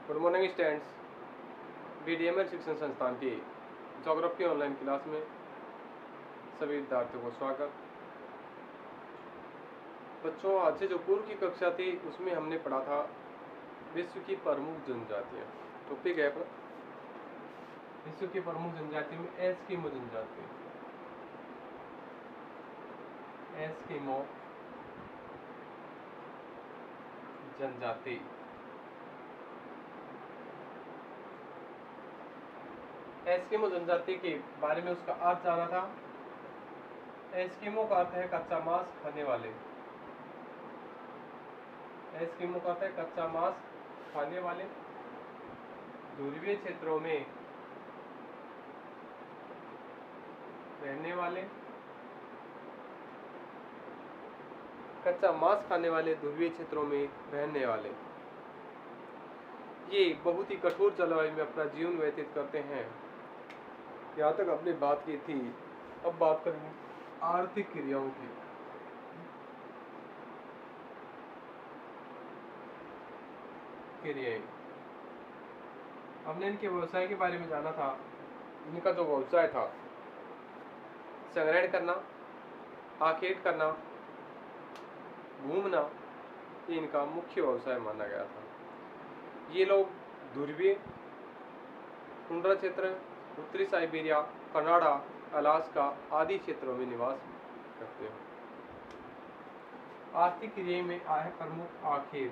Good morning students, BDML शिक्षण संस्थान की ज्योग्राफी ऑनलाइन क्लास में सभी विद्यार्थियों को स्वागत। बच्चों, आज से जो पूर्व की कक्षा थी उसमें हमने पढ़ा था विश्व की प्रमुख जनजातियाँ। टॉपिक है विश्व की प्रमुख जनजातियों में एस्किमो जनजाति। एस्किमो जनजाति। एस्किमो जनजाति के बारे में उसका अर्थ जाना था। एस्किमो का अर्थ है कच्चा मांस खाने वाले। एस्किमो का अर्थ है कच्चा मांस खाने वाले। ध्रुवीय क्षेत्रों में रहने वाले, कच्चा मांस खाने वाले, ध्रुवीय क्षेत्रों में रहने वाले। ये बहुत ही कठोर जलवायु में अपना जीवन व्यतीत करते हैं। यहाँ तक अपनी बात की थी। अब बात करेंगे आर्थिक क्रियाओं की। क्रियाएं, हमने इनके व्यवसाय के बारे में जाना था। इनका जो व्यवसाय था, संग्रहण करना, आखेट करना, घूमना, ये इनका मुख्य व्यवसाय माना गया था। ये लोग ध्रुवीय, टुंड्रा क्षेत्र, उत्तरी साइबेरिया, कनाडा, अलास्का आदि क्षेत्रों में निवास करते हैं। आर्थिक क्रिया में आय प्रमुख आखेट।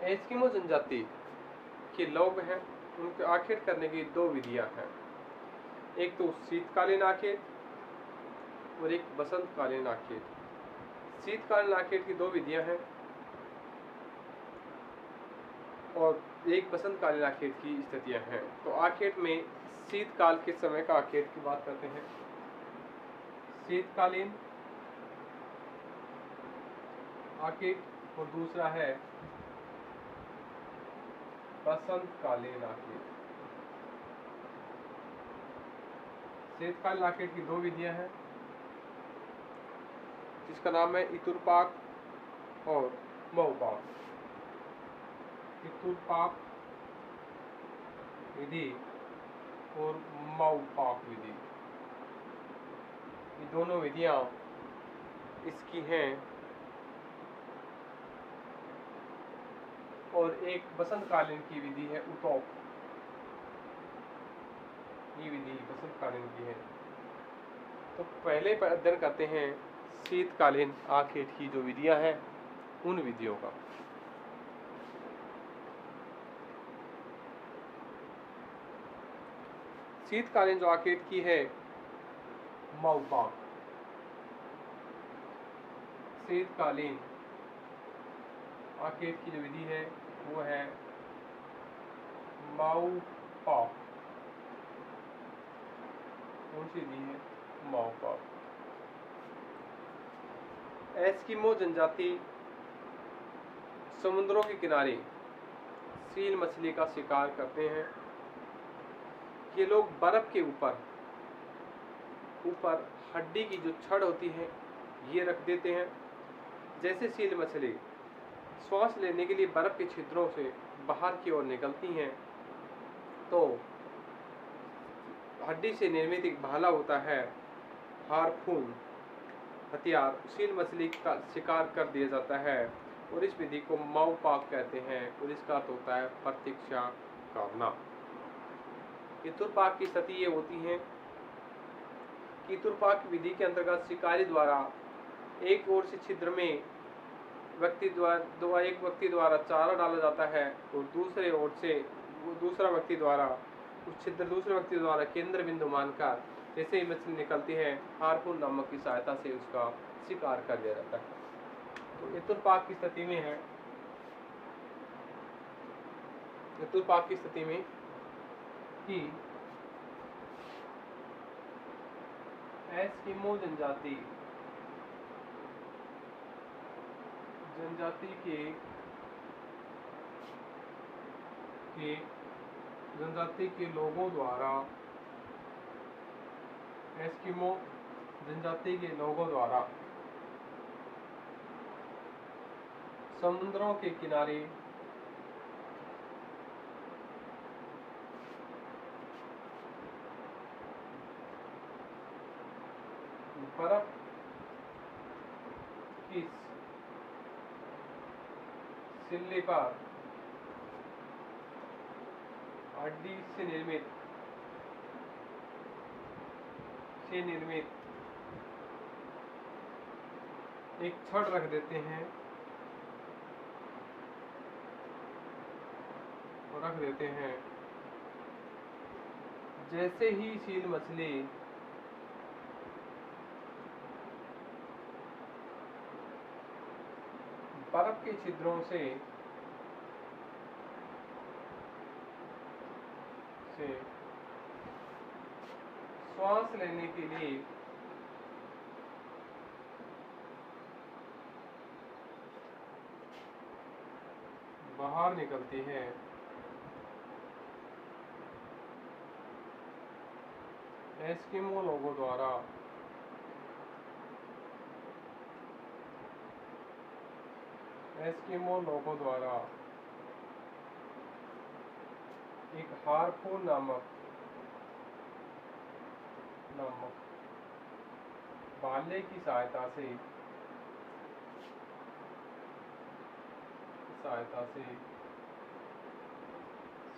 एस्किमो जनजाति के लोग हैं, उनके आखेट करने की दो विधियां हैं। एक तो शीतकालीन आखेट और एक बसंतकालीन आखेट। शीतकालीन आखेट की दो विधियां हैं और एक बसंतकालीन आखेट की स्थितियां हैं। तो आखेट में शीतकाल के समय का आखेट की बात करते हैं। शीतकालीन आखेट और दूसरा है बसंतकालीन आखेट। शीतकालीन आखेट की दो विधियां हैं, जिसका नाम है इतुरपाक और मऊपाक। इतुरपाक विधि और मऊपाक विधि, ये दोनों विधियां इसकी हैं। और एक बसंतकालीन की विधि है उतौक। ये विधि बसंतकालीन की है। तो पहले अध्ययन करते हैं शीतकालीन आखेट की जो विधियां हैं उन विधियों का। शीतकालीन जो आखेट की है मऊपाक। शीतकालीन आखेट की जो विधि है वो है मऊपाक। कौन सी विधि है? मऊपाक। एस्किमो जनजाति समुद्रों के किनारे सील मछली का शिकार करते हैं। ये लोग बर्फ के ऊपर हड्डी की जो छड़ होती है ये रख देते हैं। जैसे सील मछली श्वास लेने के लिए बर्फ के छिद्रों से बाहर की ओर निकलती हैं, तो हड्डी से निर्मित एक भाला होता है, हार्पून हथियार, सील मछली का शिकार कर दिया जाता है और इस विधि को मऊपाक कहते हैं और इसका अर्थ होता है प्रतीक्षा करना। इतुरपाक की स्थिति ये होती है कि इतुरपाक विधि के अंतर्गत शिकारी द्वारा एक ओर से छिद्र में एक व्यक्ति द्वारा चारा डाला जाता है और दूसरे ओर से दूसरा व्यक्ति द्वारा उस छिद्र दूसरे व्यक्ति द्वारा केंद्र बिंदु मानकर जैसे ही मछली निकलती है हार्पून नामक की सहायता से उसका शिकार कर दिया जाता है। तो इतुरपाक की स्थिति में है, इतुरपाक की स्थिति में कि एस्किमो जनजाति के लोगों द्वारा, एस्किमो जनजाति के लोगों द्वारा समुद्रों के किनारे बर्फ की सिल्ली पर हड्डी से निर्मित एक छड़ रख देते हैं और रख देते हैं। जैसे ही सील मछली बर्फ के छिद्रों से श्वास लेने के लिए बाहर निकलती है, एस्किमो लोगों द्वारा एक हार्पून नामक भाले की सहायता से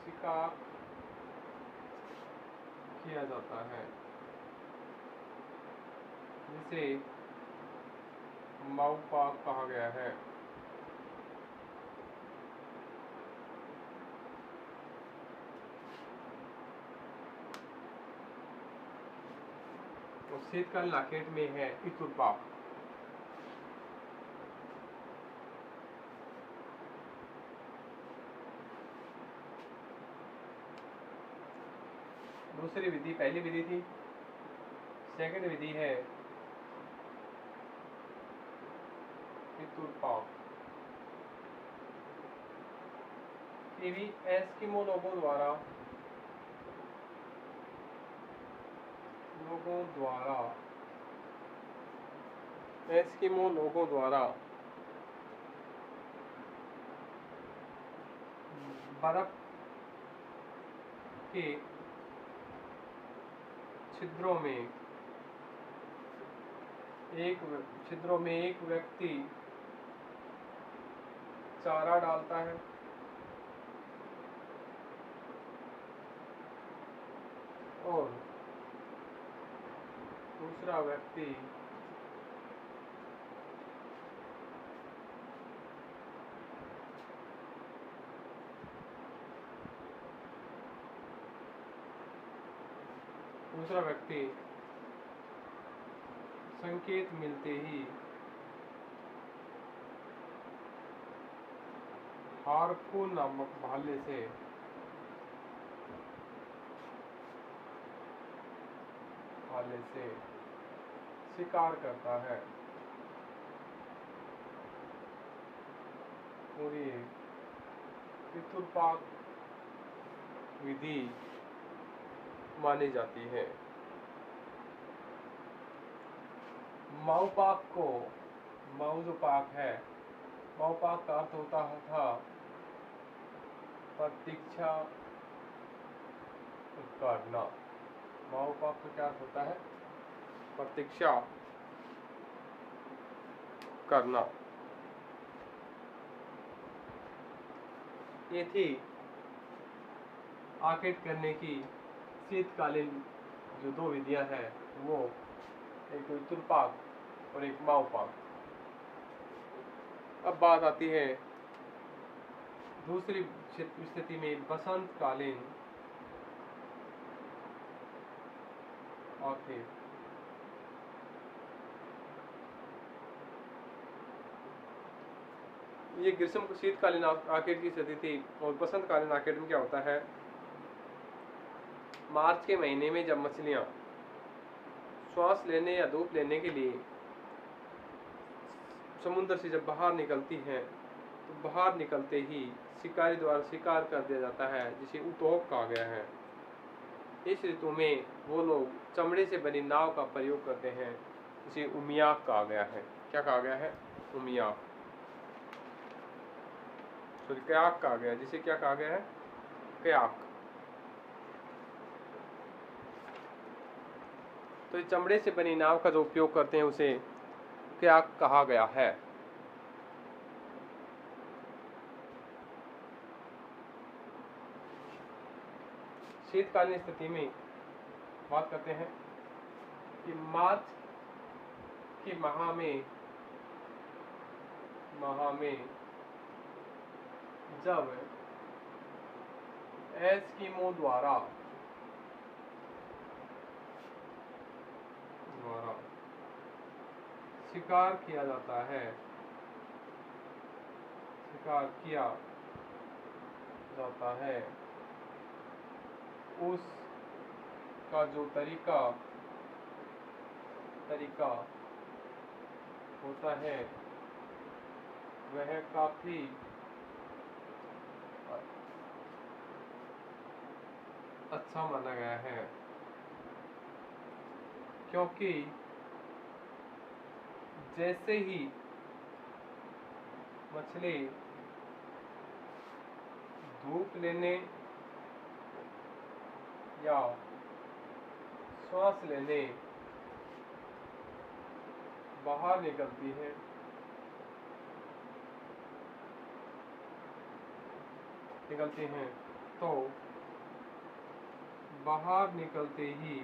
शिकार किया जाता है, जिसे माउपाक कहा गया है। और शीतकालीन लैकेट में है इतुरपाक। दूसरी विधि, पहली विधि थी, सेकंड विधि है इतुरपाक। ये भी एस्किमो लोगों द्वारा बर्फ के छिद्रों में एक व्यक्ति चारा डालता है और दूसरा व्यक्ति संकेत मिलते ही हार्पून नामक भाले से शिकार करता है। और ये इतुरपाक विधि मानी जाती है। माउपाक को माउजोपाक है। माउपाक का अर्थ होता था प्रतीक्षा करना। माउपाक का क्या अर्थ होता है? प्रतीक्षा करना। ये थी आकेट करने की शीतकालीन जो दो विधियां हैं, वो एक इतुरपाक और एक माउपाक। अब बात आती है दूसरी स्थिति में बसंतकालीन आकेट। ये ग्रीष्म शीतकालीन आकेट की स्थिति थी। और बसंतकालीन आकेट में क्या होता है? मार्च के महीने में जब मछलियां श्वास लेने या धूप लेने के लिए समुद्र से जब बाहर निकलती हैं, तो बाहर निकलते ही शिकारी द्वारा शिकार कर दिया जाता है, जिसे उतोक कहा गया है। इस ऋतु में वो लोग चमड़े से बनी नाव का प्रयोग करते हैं, जिसे उमियाक कहा गया है। क्या कहा गया है? उमियाक। सॉरी कयाक कहा गया, जिसे क्या कहा गया है, कयाक। तो इस चमड़े से बनी नाव का जो उपयोग करते हैं उसे कयाक कहा गया है। शीतकालीन स्थिति में बात करते हैं कि मार्च के माह में जब एस्किमो द्वारा शिकार किया जाता है, शिकार किया जाता है, उसका जो तरीका होता है वह काफी अच्छा माना गया है, क्योंकि जैसे ही मछली धूप लेने या श्वास लेने बाहर निकलती हैं तो बाहर निकलते ही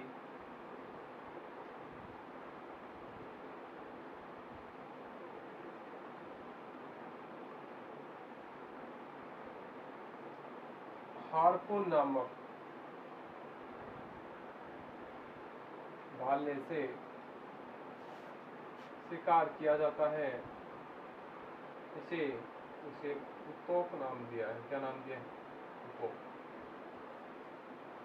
हार्पून नामक भाले से शिकार किया जाता है। उसे उत्तोक नाम दिया है। क्या नाम दिया है? उत्तोक।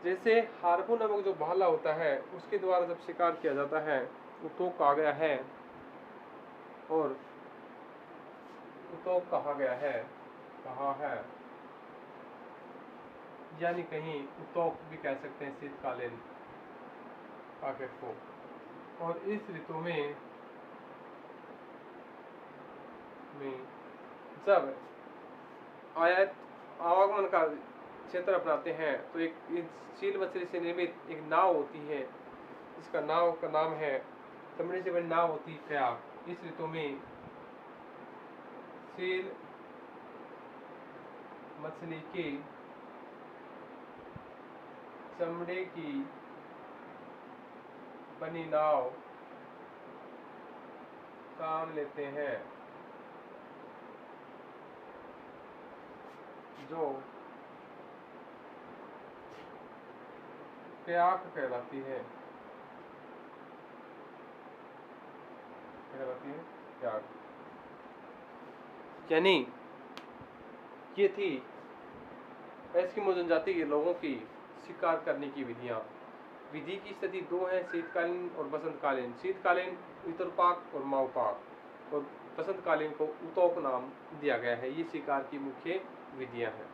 जैसे हार्पून नामक जो भाला होता है उसके द्वारा जब शिकार किया जाता है उत्तोक कहा गया है, और उत्तोक कहा गया है, कहा है, यानी कहीं उत्तोक भी कह सकते हैं शीतकालीन पॉकेट को। और इस ऋतु में जब आवागमन का क्षेत्र अपनाते हैं तो एक चील मछली से निर्मित एक नाव होती है, इसका नाव का नाम है, चमड़े से बनी नाव होती है कयाक। इस ऋतु में चील मछली की चमड़े की बनी नाव काम लेते हैं, जो कयाक कहलाती है, कयाक। यानी ये थी एस्किमो जनजाति के लोगों की शिकार करने की विधियां। विधि की स्थिति दो है, शीतकालीन और बसंतकालीन। शीतकालीन उत्तरपाक और मावपाक, और बसंतकालीन को उत्तोक नाम दिया गया है। ये शिकार की मुख्य विधियां हैं।